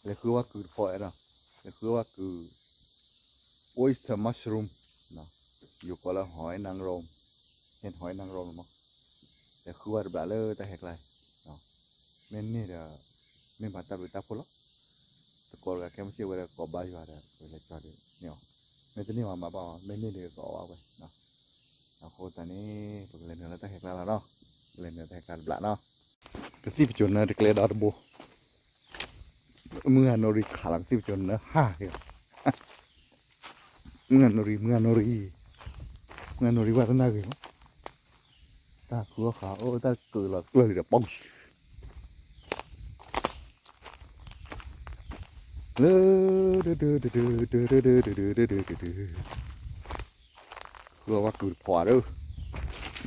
เลยคือว่าคือพอเนาะเลยคือว่าคือ oyster mushroom เนาะอยู่ก็ละหอยนางรมเห็นหอยนางรมมั้งเลยคือว่าแบบเลยแต่แหกไรเนาะเม่นนี่เด้อเม่นบัตรไปตาพอลตะกอลกับแค่ไม่เชื่อว่าก็บายอยู่อะไรเวลาจอดเนี่ยเม่นตัวนี้มาบอกเม่นนี่เด้อก็เอาไปเนาะเอาโคตรนี้ปกติเนื้อแล้วแต่แหกไรแล้วเนาะเล่นเนื้อแต่แหกไรแบบเนาะก็ที่จุดเนื้อเด็กเล็กดอทบูเมื่อนริขาหลังที่จุดเนื้อห้าเดียวเมื่อนริว่าตั้งนานเลยตาคือขาโอ้ตาเกิดละเกิดละป้องเด้อคือว่าเกิดพอเด้อ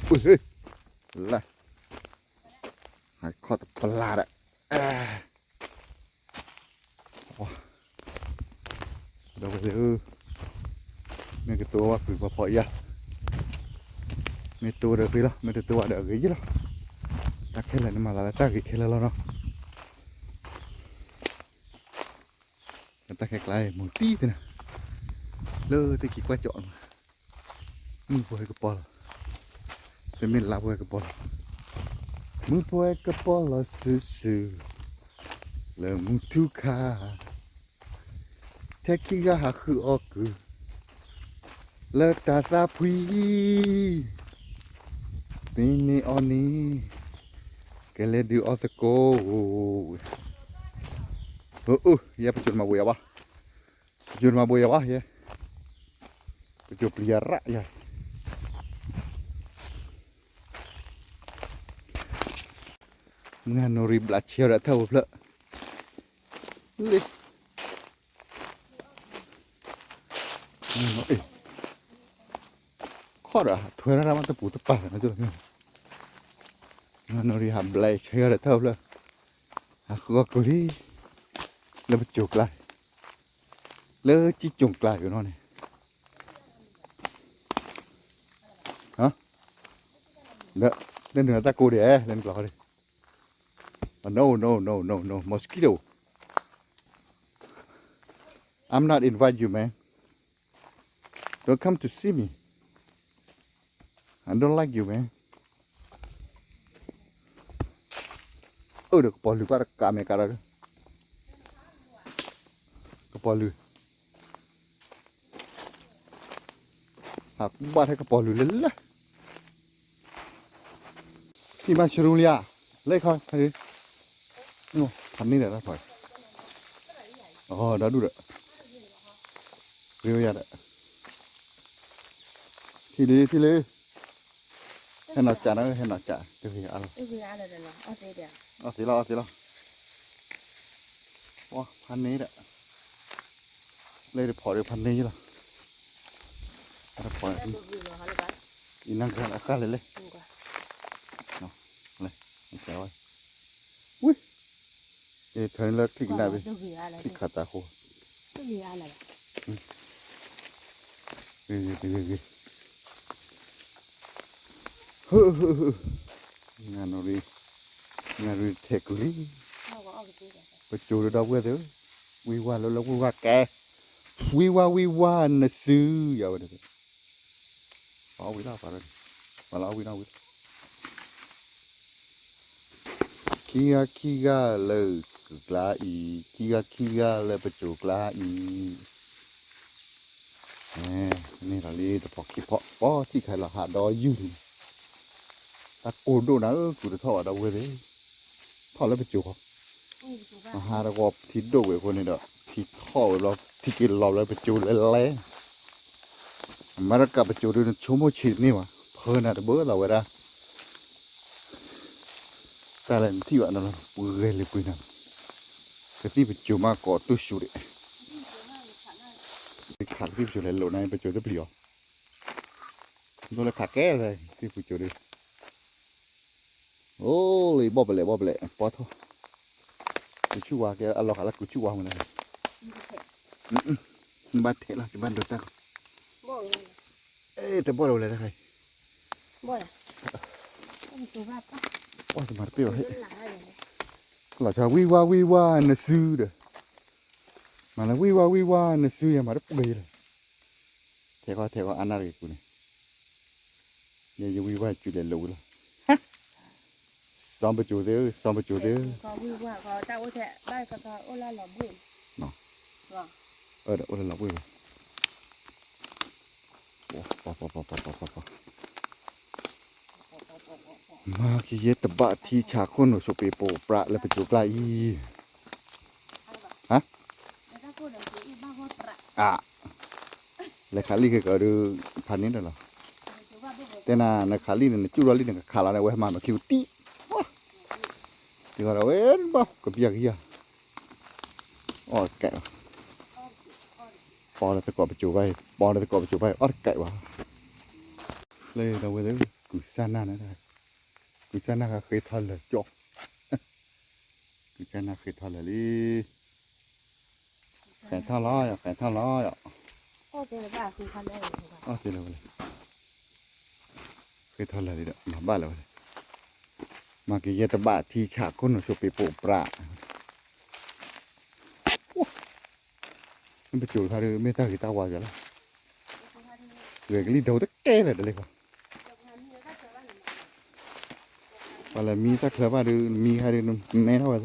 อุ้ยเฮ้ยไรหายข้อตะปลาดอ่ะเดี๋ยวไปเด้อนี่ก็ตัวว่าเกิดพออีกไม่ตัวเด็กเลยไม่ตัวเด็กยี่หรอตาแค่ไหนมาแล้วตาแค่แล้วเนาะตาแค่ไกลหมุนตีไปนะเลอะตะกี้กว่าจอดมือพวยกระป๋อเป็นเม็ดลาพวยกระป๋อมือพวยกระป๋อละซื่อแล้วมึงทุกขาแท้คิดก็หาคือออกคือแล้วตาซาพุยนี่อันนี้ก็เลยดูออสโกอย่าไปจุดมาบุยวะจุดมาบุยวะอย่าไปจุดเปลี่ยระอย่างานนริบลัดเชียวระเท่าเพลอะเลยข้อละถอยแล้วมันตะปูตะป่านะจุดนี้งานนริหับไหลเชียวระเท่าเพลอะหากก็กุลีแล้วไปจุกไรแล้วจีจุกไรอยู่นั่นนี่ฮะเด้อเล่นเหนือตะกูเดี๋ยวเล่นกลอดิ no mosquito I'm not invite you man don't come to see me I don't like you man เดี๋ยวกระป๋อลือก็กาเมการะด้วยกระป๋อลือหากบ้านให้กระป๋อลือเลยล่ะที่มาชรูเลียเลยค่อยเฮ้ยโอ้พันนี่แหละนะพ่อยอ๋อได้ดูเลยเรียวยาเลยที่เลยให้หนักจ่านะให้หนักจ่าเดี๋ยวพี่อะไรเอาสิละว้าพันนี้แหละเลยพอเดี๋ยวพันนี้ละถ้าพออีนั่งกันอาการเลยเนาะเลยแจ๋วอุ้ยเดี๋ยวเธอเลิกทิ้งได้ไปทิ้งขาตาโคเฮ้งานรีเทคุลีไปจูดดอกเว้ยเถอะวิวาแล้ววิวาแกวิวานะซื้ออย่าไปเลยเอาวิลาไปเลยมาแล้ววิลาขี้กาเลยกลาอีขี้กาเลยไปจูกลาอีนี่เราเรียกแต่พอขี้เพาะที่ใครละหาดอยยืนตะโกนดูนะกูจะทอดเอาไว้เลยทอดแล้วไปจูเขามาหาแล้วก็ที่ดูไอ้คนนี้เด้อที่ทอดเราที่กินเราแล้วไปจูเลยมาแล้วกลับไปจูดูชั่วโมงชีนี่วะเพลินอะแต่เบื่อเราไว้ละแต่อะไรที่ว่านั่นเบื่อเลยนั่นก็ที่ไปจูมากอดตู้ชูดิขาดที่ไปจูเลยหล่นในไปจูได้เปล่าตัวเลยขาดแก่เลยที่ไปจูดิโอ้ยบ่ไปเลยปอทอกูชื่อว่าแกเอาหลอกอะไรกูชื่อว่ามันเลยบ้านเทละที่บ้านเดือดตาแต่บ่เราเลยนะใครบ่ล่ะว่าจะมาเปรี้ยวให้หลังชาวิวานะซื้อเด้อ mà là vi qua nó xưa mà rất bì rồi theo có anh này của này giờ vi qua chủ đề lụ rồi xong bây chủ thế có vui quá có tao thế bay có ô la lỏng buồn nó vâng đó ô là bì mà cái gì tập bạ thì chả con nó chụp bể bộ bạ là phải chụp lại hả à là khá li cái cái được phản ứng rồi tên là khá li này chú li này khá là này vậy mà nó kêu tí thì gọi là vậy bao cái việc gì à kẹo bò là tôi có bị chủ vay kẹo vào đây đâu bây giờ cứ sana nữa đây cứ sana cái khế thân là chọc cứ sana khế thân là đi khế thân lo ô thế là bà thì thân đây thế là vậy khế thân là đi đó mà ba là vậy mà cái gì tập bạ thì chả có nó chụp bị bộ bạ nó bị chủ thay được mấy ta cái tao vào rồi người cái ly đầu tất kê là được và là mi ta khờ vào được mi hai được mẹ nó vậy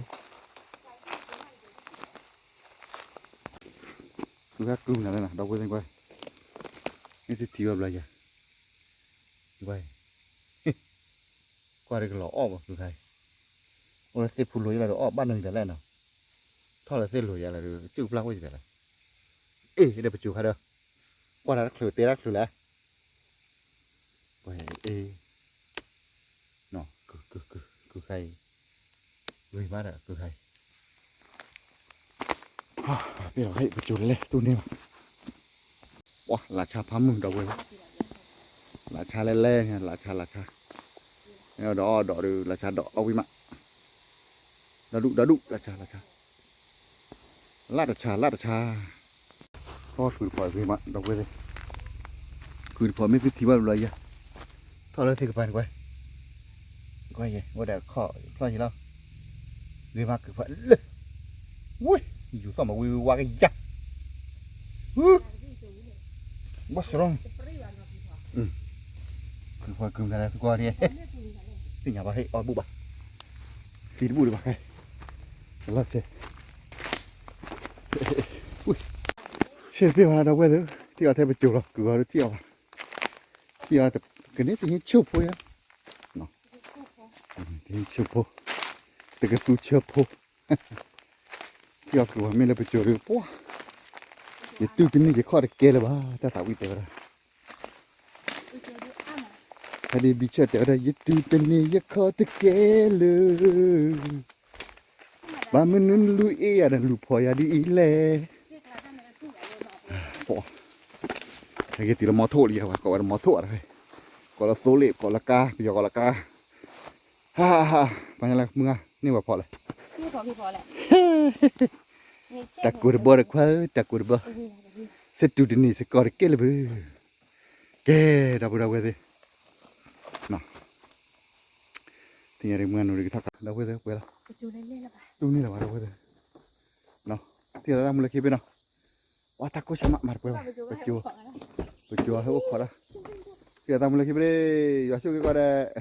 cứ gác cung là đây nè đâu có quay cái thì thiếu là gì vậy qua đây cái lỗ ôm được thầy ôi là xếp phun lưới là lỗ ban đường thế này nào thôi là xếp lưới là được chịu lăng cái gì vậy ê đây phải chịu khai đâu qua là khử tê khử lá vậy ê nó cứ khai người má đã cứ khai bây giờ hãy phải chịu lên tôi nè wow là cha phá mừng đầu rồi là cha lên nha là cha đó đỏ được là cha đỏ ôi mà đã đụng là cha lát là cha thôi cứ khỏi về mặn đọc về đây cứ khỏi mấy cái thứ bao lời vậy thôi lên thì cái bàn quay vậy quay để khỏi thôi gì đâu về mà cứ phải lên ui dù sao mà quay qua cái giặc bắt xong cứ qua cơm ra đây qua đi thì nhà bà hay oi bu bà phí bu được bà cái là xe ui xe phía ngoài đâu quay nữa thì ở theo bên chiều rồi cứ vào được chiều thì ở tập cái nét thì chiều phôi á nó thì chiều phôi từ cái tu chiều phôi thì ở cứ vào mình là bên chiều được quá thì tu cái này cái khó được kê là ba ta tạo cái gì rồi hay đi bị chết ở đâyยึดตื่นเป็นนี่ยังขอตะเกลือบ้านมันนั่นลุยอะนั่นลุยพอยาดีเล่โอ้ไอ้ที่เรามอโต้เลยว่ะก็ว่ามอโต้อะไรก็เราโซเล่ก็ละกาพี่ก็ละกาฮ่าไปยังไงมึงอ่ะนี่ว่าพอเลยนี่พอแหละตะกูระเบิดควายตะกูระเบิดเสร็จดูดินี่เสร็จก็ได้เกลือบื้อเกลือเราเลยnó thì nhà mình ăn được thắc đâu có thế quên là chú này là vào đâu có thế nó thì là làm cái bên nào quá tắc có xem mặt quên bữa chùa hơi khó đó thì là làm cái bên đây vào chỗ cái qua đây